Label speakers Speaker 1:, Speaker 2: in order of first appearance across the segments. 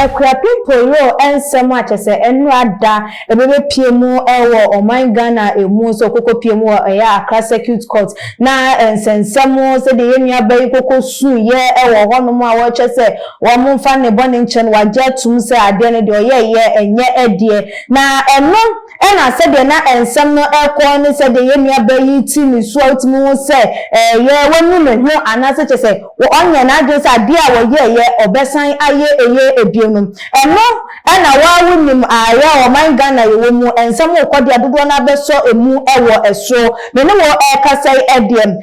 Speaker 1: Ekwapimpo ensemo achese enu ada ebebe piemu ewo oman Ghana emu so koko piemu ya Accra Circuit Court na ensensemo se de yenu abayi koko su ye ewo hono a wo chese wo mfa ne bone nchen waje tum se ade ne de oye enye edie na eno ena se de na ensem no ekwo ne se de yenu abayi ti ni so otimi wo se ye wonu me hu anase chese wo onye na ade se ade a wo ye obesan aye eye ebienum eno ena wa wunim aya oman Ghana yewo mu ensem okodi adodo na beso emu ewo eso me ne wo ekasai ediem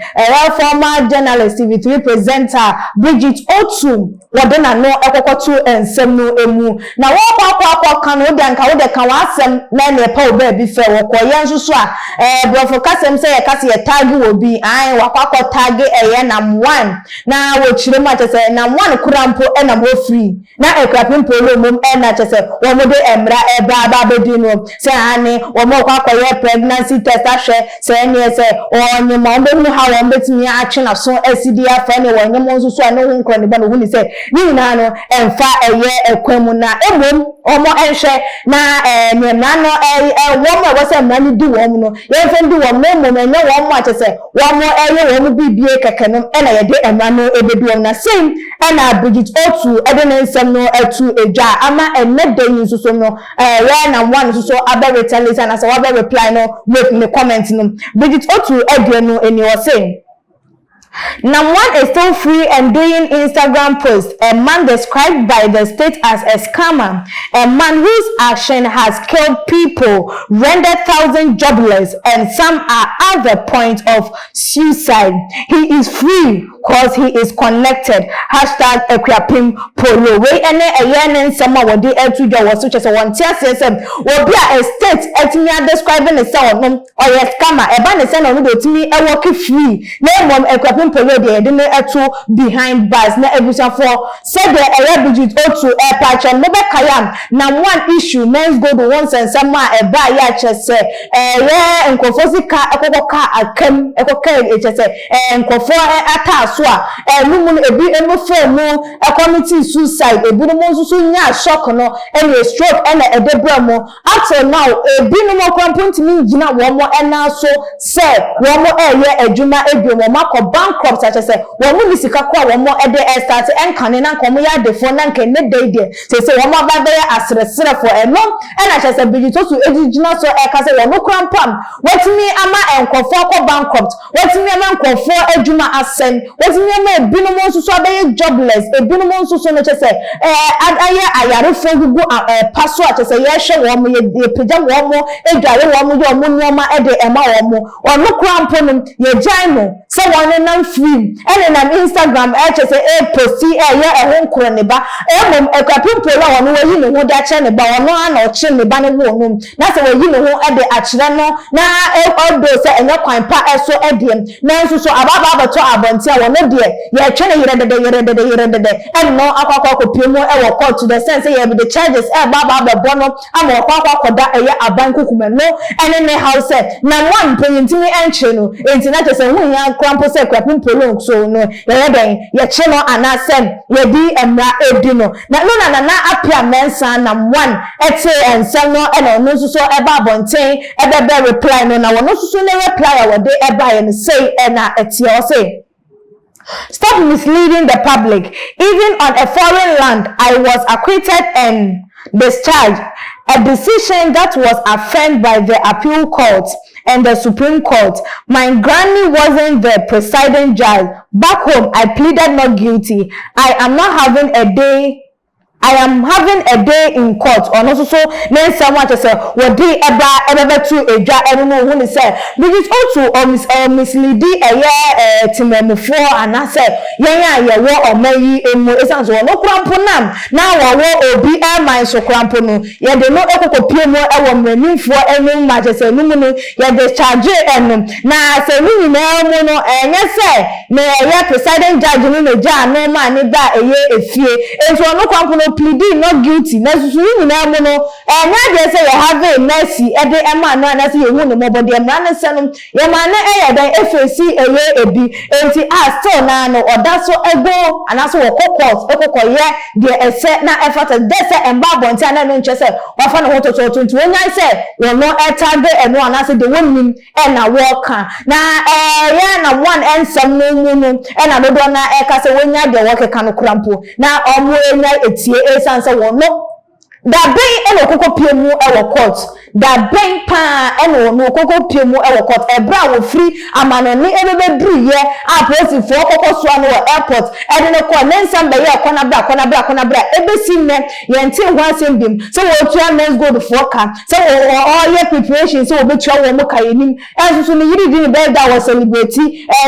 Speaker 1: former journalist TV3 presenter Bridget Otu wodena no ekokotu ensem no emu na wo kwakwa kan wo de anka wo de kan wasem na ne pa oba bi fe wo koye nsusu a brofo kasem se ye kase ye tag wo bi an wakwakwa tag eye nam 1 na wo chire ma chese nam 1 kurampo ena mo free na ekrapimpo lo mum ena chese wo mo de emra eba bedino se ani wo mo kwakwa ye pregnancy test ahwe se ne se onye mo be ha wo betimi ache na so SDA fa ne wo nye mo nsusu a ne hu nkro ne ba no hu ni se ni na no emfa eye ekwemu na emom omo enhwe na nyemna no wo mo wo se mani di wo mo no ye fe di wo mo mo enye wo mo achese wo mo eye wo mo bibie keke no ena ye de emra no ebedu wo na same ena Bridget Otu ede ne nsem no etu eja ama enede yin suso no we na one suso aba retaliate na se wa be reply no with the comment no Bridget Otu ede no eni wo say Now one is still free and doing Instagram posts. A man described by the state as a scammer. A man whose action has killed people, rendered thousands jobless, and some are at the point of suicide. He is free because he is connected. Hashtag Ekwapim Polo. We ene ayenen sama wodi etu jo was such as one TSM. Will be a state etimia describing the sound or a scammer. A ban is no do to me a walk free. Name mom Ekwapim Polo de edene etu behind bars na ebusa for said the Bridget Otu patch and never kayam. Now one issue men's go to once and some a buy ya chese yeah and kofosi ka ekoka akem ekoka chese and kofo ataswa mumu ebi emofo mu a committee suicide ebi no mo so nya shock no and a stroke and a debra mo until now ebi no mo kwampunti mi gina wo mo ena so say wo mo eye adwuma ebi mo makọ bankrupt such as wo mu nisika kwa wo mo ede start enkane na nkomo ya defo na nke ne dey say wo mo ba be asresere for eno ena chese Bridget Otu ejigina so eka say wo no krampam wetimi ama enkofo akọ bankrupt wetimi ama enkofo adwuma asem wetimi ama ebinu mo nsusu abaye jobless ebinu mo nsusu no chese adaye ayarefo gugu paso a chese ye hwe wo mo ye pija wo mo edware wo mo ye mo nyoma ede ema wo mo ono krampo no ye jaimo so one na free ene na Instagram chese posti ye ehon kro ne ba emom Ekwapim Polo wo no yi ne ho da che ne ba wo no ana o che ne ba ne wo no na se wo yi ne ho ede akire no na odo se enye kwan pa eso ediem na nso so ababa abato abonti a wo no de ye twe ne yere dede and no akwa kopiemu e wo court to the sense ye be the charges baba abebo no ama akwa da eye abanku kuma no ene ne house na one payintimi enche no enti na tese hu ya krampo se Ekwapim Polo so no ye den ye che no anasem ye di emra edi no na apia mensa na one ete ensem no ene no so eba abonten ebe reply no na wo no so ne reply a wo de eba ye no say na ete o say stop misleading the public. Even on a foreign land, I was acquitted and discharged. A decision that was affirmed by the appeal court and the Supreme Court. My granny wasn't the presiding judge. Back home, I pleaded not guilty. I am having a day in court. Or also so then someone to say what dey eba to eja enu hu ni say Bridget Otu or misleading timemfo and say yen ya wo omayi emu esan so no krampo nam na wo obi my so krampo no ye de no ekokopie mu ewo mranimfo enu ma je say nu mu no ye de charge enu na say ni na mu no enye say me ye president judge ni na ja no ma ni da eye efie enso no krampo no pleading not guilty na susu nyina mu no nya de say you have a mercy e de ema no na say you hu ne mo body emra ne se no ye ma na e dan efesi eye ebi enti still na no oda so ego anaso wo court ekokoye de ese na efata de se emba bonti na no nche se wa fa no hototo tuntu onya se wo no etade eno anase de wonim e na wo ka na ya na one ensem no mu no e na dodo na e ka se wonya de wo keka no krampo na omo enya etie esanse wo no da ben eno kokko piemu e wo court da ben pa eno no kokko piemu e wo court ebra wo free amanoni ebebe druye a police for kokko so no airport e de no ko nensam be ye kona bra ebesi ne ye nti ho asem bim so wo tua men's gold for ka so all your preparation so wo betua wo mo kayenim enso no yiri di be da wo celebrate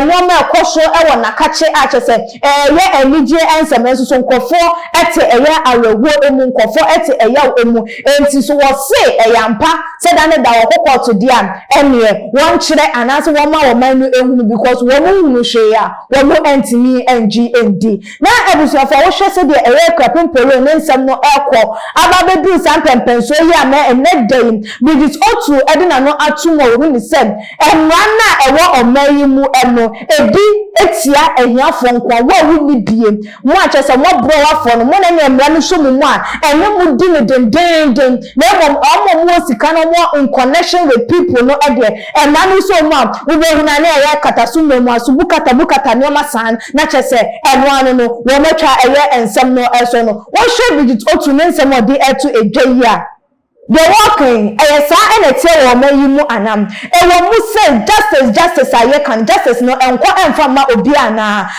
Speaker 1: no ma ekoso e wo nakache a chese ye enije ensem enso so nkofo ete eye arewo emu nkofo ete eya emu enti so wo se eyampa se da ne da wo kokko to dia ene won kire anase wo ma wo manu ehunu because wo mu hunu hwe ya wo mu entimi ngnd na abusuafo wo hwe se de eye krapem polo ne nsam no ekọ aba bedu sam pempenso ya ma ene dey bridget otu edina no atumo wo ni sem enwa na ewo omayi mu eno ebi etia ehiafo nkwa wo wu ni bie mo achese mo bro wafo no mo na emra no so mu a enwe mu di den na mo sika no mo in connection with people no ede and na so mo we be huna na ya katasu memu asubu kata no masan na chese eno anu no wo metwa eye ensem no eso no wo hwe bigit otu ne ensem odi etu edwia the walking sa enete wo mayimu anam wo mu say justice aye kan justice no enko emfa ma obi ana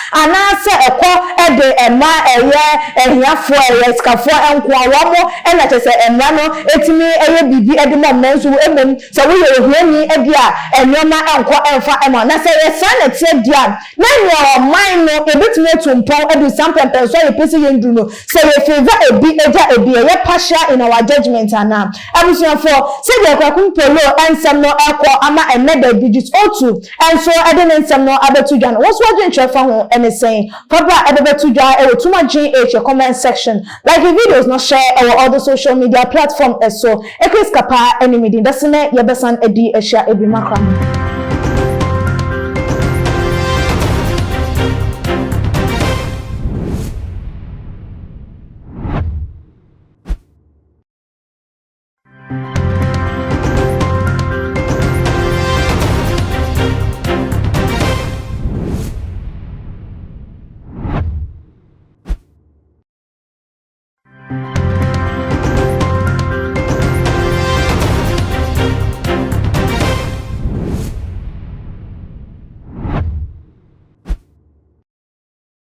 Speaker 1: se ekọ ede ema eye ehiafo eye skafo enko awo mo ena chese emra no etimi eye bibi ede mo mensu emem so we ehiani ede a enoma enko emfa ema na se ye sa na tie dia na your mind no ebitime tumpon edu sampempen so ye pese ye ndu no so ye favor ebi ye partial in our judgment ana abusuafo se de kwakun polo ensem no ekọ ama emeda digit otu enso ede ensem no abetudwa no woso adwentwefa ho enesen papa ebetudwa e wotumagin e comment section like the videos no share our other social media platform eso ekris kapa enemy din dasene ye besan edi ehia ebimakwa